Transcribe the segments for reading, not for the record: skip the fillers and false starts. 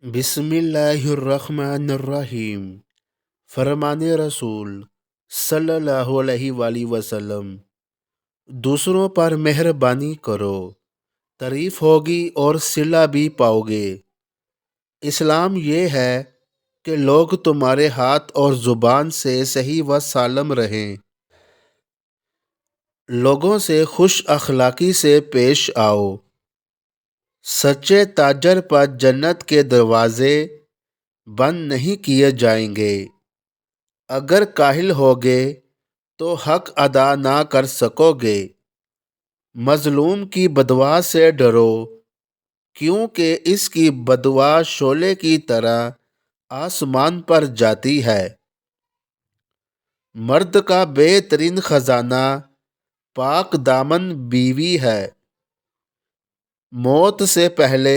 بسم اللہ الرحمن الرحیم۔ فرمان رسول صلی اللہ علیہ وآلہ وسلم: دوسروں پر مہربانی کرو، تعریف ہوگی اور صلہ بھی پاؤ گے۔ اسلام یہ ہے کہ لوگ تمہارے ہاتھ اور زبان سے صحیح و سالم رہیں۔ لوگوں سے خوش اخلاقی سے پیش آؤ۔ سچے تاجر پر جنت کے دروازے بند نہیں کیے جائیں گے۔ اگر کاہل ہوگے تو حق ادا نہ کر سکو گے۔ مظلوم کی بددعا سے ڈرو، کیونکہ اس کی بددعا شعلے کی طرح آسمان پر جاتی ہے۔ مرد کا بہترین خزانہ پاک دامن بیوی ہے۔ موت سے پہلے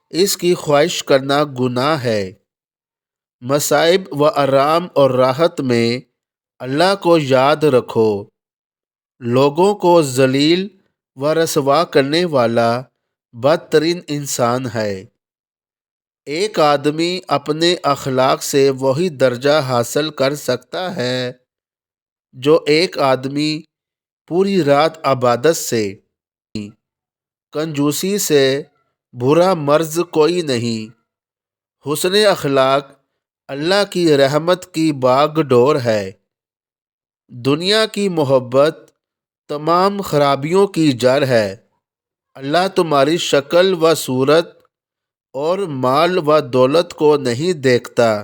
اس کی خواہش کرنا گناہ ہے۔ مصائب و آرام اور راحت میں اللہ کو یاد رکھو۔ لوگوں کو ذلیل و رسوا کرنے والا بدترین انسان ہے۔ ایک آدمی اپنے اخلاق سے وہی درجہ حاصل کر سکتا ہے جو ایک آدمی پوری رات عبادت سے۔ کنجوسی سے برا مرض کوئی نہیں۔ حسن اخلاق اللہ کی رحمت کی باغ ڈور ہے۔ دنیا کی محبت تمام خرابیوں کی جڑ ہے۔ اللہ تمہاری شکل و صورت اور مال و دولت کو نہیں دیکھتا،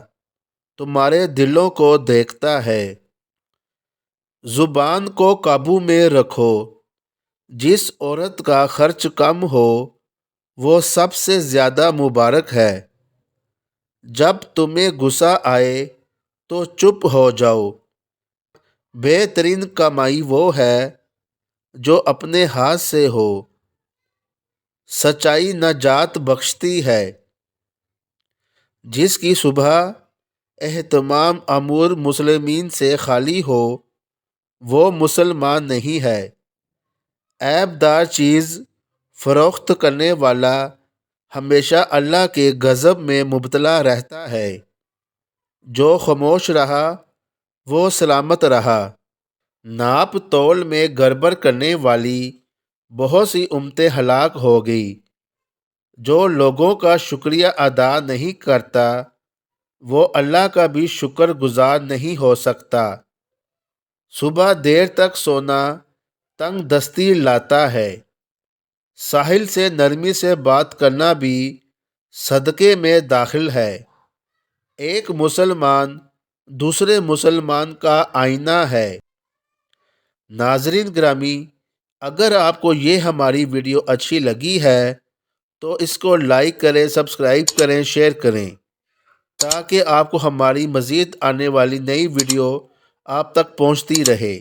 تمہارے دلوں کو دیکھتا ہے۔ زبان کو قابو میں رکھو۔ جس عورت کا خرچ کم ہو وہ سب سے زیادہ مبارک ہے۔ جب تمہیں غصہ آئے تو چپ ہو جاؤ۔ بہترین کمائی وہ ہے جو اپنے ہاتھ سے ہو۔ سچائی نجات بخشتی ہے۔ جس کی صبح اہتمام امور مسلمین سے خالی ہو وہ مسلمان نہیں ہے۔ عیب دار چیز فروخت کرنے والا ہمیشہ اللہ کے غضب میں مبتلا رہتا ہے۔ جو خاموش رہا وہ سلامت رہا۔ ناپ تول میں گڑبڑ کرنے والی بہت سی امتیں ہلاک ہو گئی۔ جو لوگوں کا شکریہ ادا نہیں کرتا وہ اللہ کا بھی شکر گزار نہیں ہو سکتا۔ صبح دیر تک سونا تنگ دستی لاتا ہے۔ ساحل سے نرمی سے بات کرنا بھی صدقے میں داخل ہے۔ ایک مسلمان دوسرے مسلمان کا آئینہ ہے۔ ناظرین گرامی، اگر آپ کو یہ ہماری ویڈیو اچھی لگی ہے تو اس کو لائک کریں، سبسکرائب کریں، شیئر کریں تاکہ آپ کو ہماری مزید آنے والی نئی ویڈیو آپ تک پہنچتی رہے۔